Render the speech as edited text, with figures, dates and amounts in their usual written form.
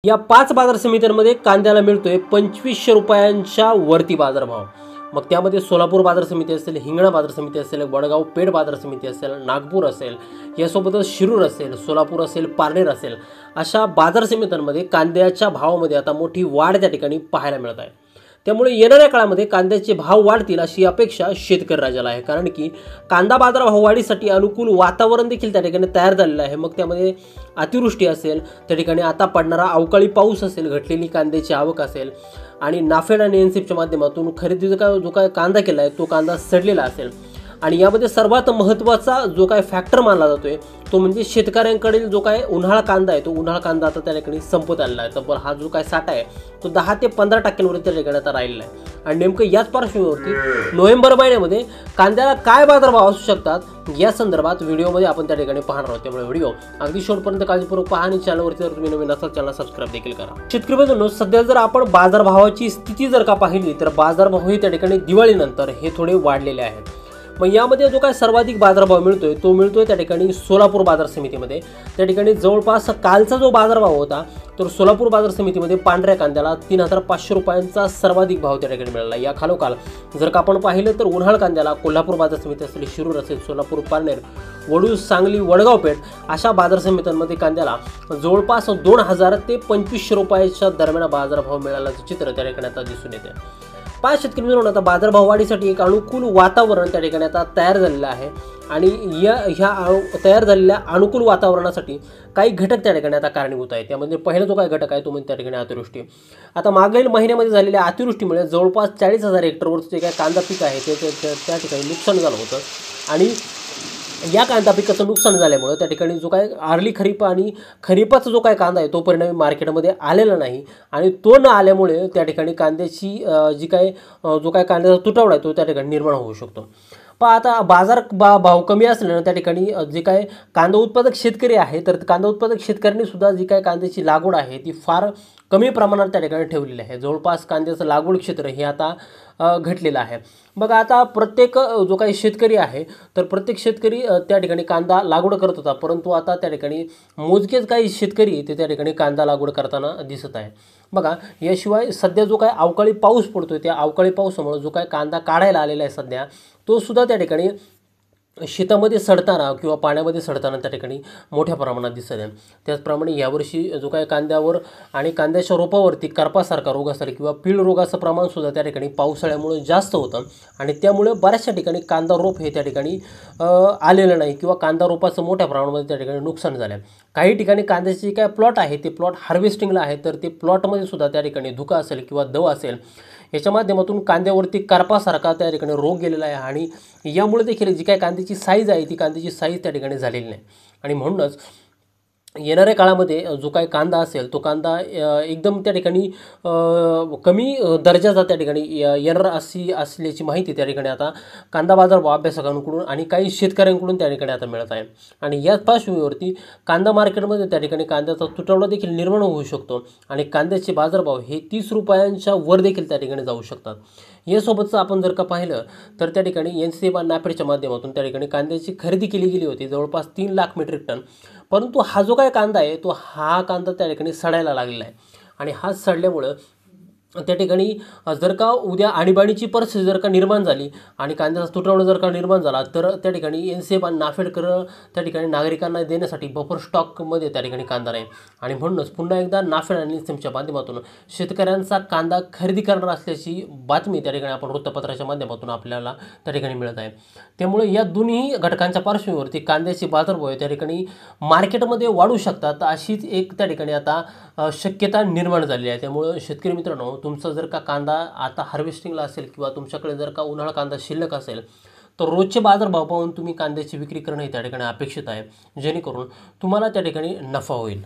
या 5 बाजार समित्यांमध्ये कांद्याला मिळतोय 2500 रुपयांच्या वरती बाजारभाव। मग त्यामध्ये सोलापूर बाजार समिती असेल, हिंगणा बाजार समिती असेल, वडगाव पेठ बाजार समिती असेल, नागपूर असेल, यासोबतच शिरूर असेल, सोलापूर असेल, पारनेर असेल, अशा बाजार समित्यांमध्ये कांद्याच्या भावामध्ये आता मोठी वाढ त्या ठिकाणी पाहायला मिळत आहे। त्यामुळे येणाऱ्या काळामध्ये कांद्याचे भाव वाढतील अशी अपेक्षा शेतकरी राजाला आहे, कारण की कांदा बाजार भाव वाढीसाठी अनुकूल वातावरण देखील त्या ठिकाणी तयार झालेलं आहे। मग त्यामध्ये अतिवृष्टी असेल, त्या ठिकाणी आता पडणारा अवकाळी पाऊस असेल, घटलेली कांद्याची आवक असेल आणि नाफेड आणि एनसीपच्या माध्यमातून खरेदीचा जो काय कांदा केला आहे तो कांदा सडलेला असेल आणि यामध्ये सर्वात महत्त्वाचा जो काय फॅक्टर मानला जातोय तो म्हणजे शेतकऱ्यांकडील जो काय उन्हाळा कांदा आहे तो उन्हाळा कांदा आता त्या ठिकाणी संपत आलेला आहे। तर हा जो काय साठा आहे तो 10 ते 15% त्या ठिकाणी आता राहिलेला आहे आणि नेमकं याच पार्श्वभूमीवरती नोव्हेंबर महिन्यामध्ये कांद्याला काय बाजारभाव असू शकतात या संदर्भात व्हिडिओमध्ये आपण त्या ठिकाणी पाहणार आहोत। त्यामुळे व्हिडिओ अगदी शेवटपर्यंत काळजीपूर्वक पहा आणि चॅनलवरती जर तुम्ही नवीन असाल चॅनल सबस्क्राइब देखील करा। शेतकरी बंधूंनो, सध्या जर आपण बाजारभावाची स्थिती जर का पाहिली तर बाजारभाव हे त्या ठिकाणी दिवाळीनंतर हे थोडे वाढलेले आहेत। मग यामध्ये जो काय सर्वाधिक बाजारभाव मिळतोय तो मिळतोय त्या ठिकाणी सोलापूर बाजार समितीमध्ये। त्या ठिकाणी जवळपास कालचा जो बाजारभाव होता तर सोलापूर बाजार समितीमध्ये पांढऱ्या कांद्याला 3500 रुपयांचा सर्वाधिक भाव त्या ठिकाणी मिळाला। या खालोखाल जर का आपण पाहिलं तर उन्हाळ कांद्याला कोल्हापूर बाजार समिती असेल, शिरूर असेल, सोलापूर, पारनेर, वडूज, सांगली, वडगाव पेठ अशा बाजार समित्यांमध्ये कांद्याला जवळपास 2000 ते 2500 रुपयाच्या दरम्यान बाजारभाव मिळाल्याचं चित्र त्या ठिकाणी आता दिसून येते। 5 शेतकरी मित्रांनो, आता बाजारभाव वाढीसाठी एक अनुकूल वातावरण त्या ठिकाणी आता तयार झालेलं आहे आणि ह्या तयार झालेल्या अनुकूल वातावरणासाठी काही घटक त्या ठिकाणी आता कारणीभूत आहेत। त्यामध्ये पहिला जो काही घटक आहे तो म्हणजे त्या ठिकाणी अतिवृष्टी। आता मागील महिन्यामध्ये झालेल्या अतिवृष्टीमुळे जवळपास 40,000 हेक्टरवरचं जे काही कांदा पीक आहे ते त्या ठिकाणी नुकसान झालं होतं आणि या कांदा पिकाचं नुकसान झाल्यामुळे त्या ठिकाणी जो काय आर्ली खरीप आणि खरीपाचा जो काय कांदा आहे तो परिणामी मार्केटमध्ये आलेला नाही आणि तो न आल्यामुळे त्या ठिकाणी कांद्याची जी काय जो काय कांद्याचा तुटवडा आहे तो त्या ठिकाणी निर्माण होऊ शकतो। पण आता बाजार भाव कमी असल्यानं त्या ठिकाणी जे काय कांदा उत्पादक शेतकरी आहे तर कांदा उत्पादक शेतकऱ्यांनी सुद्धा जी काय कांद्याची लागवड आहे ती फार कमी प्रमाणात त्या ठिकाणी ठेवलेली आहे। जवळपास कांद्याचं लागवड क्षेत्र हे आता घटलेलं आहे। मग आता प्रत्येक जो काही शेतकरी आहे तर प्रत्येक शेतकरी त्या ठिकाणी कांदा लागवड करत होता, परंतु आता त्या ठिकाणी मोजकेच काही शेतकरी ते त्या ठिकाणी कांदा लागवड करताना दिसत आहे। बघा, याशिवाय सध्या जो काय अवकाळी पाऊस पडतोय त्या अवकाळी पावसामुळे जो काय कांदा काढायला आलेला आहे सध्या तो सुद्धा त्या ठिकाणी शेतामध्ये सडताना किंवा पाण्यामध्ये सडताना त्या ठिकाणी मोठ्या प्रमाणात दिसत आहे। त्याचप्रमाणे यावर्षी जो काय कांद्यावर आणि कांद्याच्या रोपावरती करपासारखा रोग असेल किंवा पीळ रोगाचं प्रमाण सुद्धा त्या ठिकाणी पावसाळ्यामुळे जास्त होतं आणि त्यामुळे बऱ्याचशा ठिकाणी कांदा रोप हे त्या ठिकाणी आलेलं नाही किंवा कांदा रोपाचं मोठ्या प्रमाणामध्ये त्या ठिकाणी नुकसान झालं। काही ठिकाणी कांद्याचे जे काय प्लॉट आहे ते प्लॉट हार्वेस्टिंगला आहे तर ते प्लॉटमध्ये सुद्धा त्या ठिकाणी धुका असेल किंवा दव असेल याच्या माध्यमातून कांद्यावरती करपासारखा त्या ठिकाणी रोग गेलेला आहे आणि यामुळे देखील जी काय कांद्याची साईज आहे ती कांद्याची साईज त्या ठिकाणी झालेली नाही आणि म्हणूनच येणाऱ्या काळामध्ये जो काही कांदा असेल तो कांदा एकदम त्या ठिकाणी कमी दर्जाचा त्या ठिकाणी येणार असल्याची माहिती त्या ठिकाणी आता कांदा बाजार अभ्यासकांकडून आणि काही शेतकऱ्यांकडून त्या ठिकाणी आता मिळत आहे आणि याच पार्श्वभूमीवरती कांदा मार्केटमध्ये त्या ठिकाणी कांद्याचा तुटवडा देखील निर्माण होऊ शकतो आणि कांद्याचे बाजारभाव हे 30 रुपयांच्या वर देखील त्या ठिकाणी जाऊ शकतात। यासोबतच आपण जर का पाहिलं तर त्या ठिकाणी एनसीएफ आणि नाफेडच्या माध्यमातून त्या ठिकाणी कांद्याची खरेदी केली गेली होती जवळपास 3 लाख मेट्रिक टन, परंतु हा जो काय कांदा आहे तो हा कांदा त्या ठिकाणी सडायला लागलेला आहे आणि हा सडल्यामुळं त्या ठिकाणी जर का उद्या आणीबाणीची परिस्थिती जर का निर्माण झाली आणि कांद्याचा तुटवडा जर का निर्माण झाला तर त्या ठिकाणी एनसीएफ आणि नाफेडकर त्या ठिकाणी नागरिकांना देण्यासाठी बफर स्टॉकमध्ये त्या ठिकाणी कांदा नाही आणि म्हणूनच पुन्हा एकदा नाफेड आणि एनसीएफच्या माध्यमातून शेतकऱ्यांचा कांदा खरेदी करणार असल्याची बातमी त्या ठिकाणी आपण वृत्तपत्राच्या माध्यमातून आपल्याला त्या ठिकाणी मिळत आहे। त्यामुळे या दोन्ही घटकांच्या पार्श्वभूमीवरती कांद्याचे बाजारभाव त्या ठिकाणी मार्केटमध्ये वाढू शकतात अशीच एक त्या ठिकाणी आता शक्यता निर्माण झाली आहे। त्यामुळे शेतकरी मित्रांनो, तुमचा जर का कांदा आता हार्वेस्टिंगला असेल किंवा तुमच्याकडे जर का उन्हाळा कांदा शिल्लक असेल तर रोजचे बाजारभाव पाहून तुम्ही कांद्याची विक्री करणं हे त्या ठिकाणी अपेक्षित आहे, जेणेकरून तुम्हाला त्या ठिकाणी नफा होईल।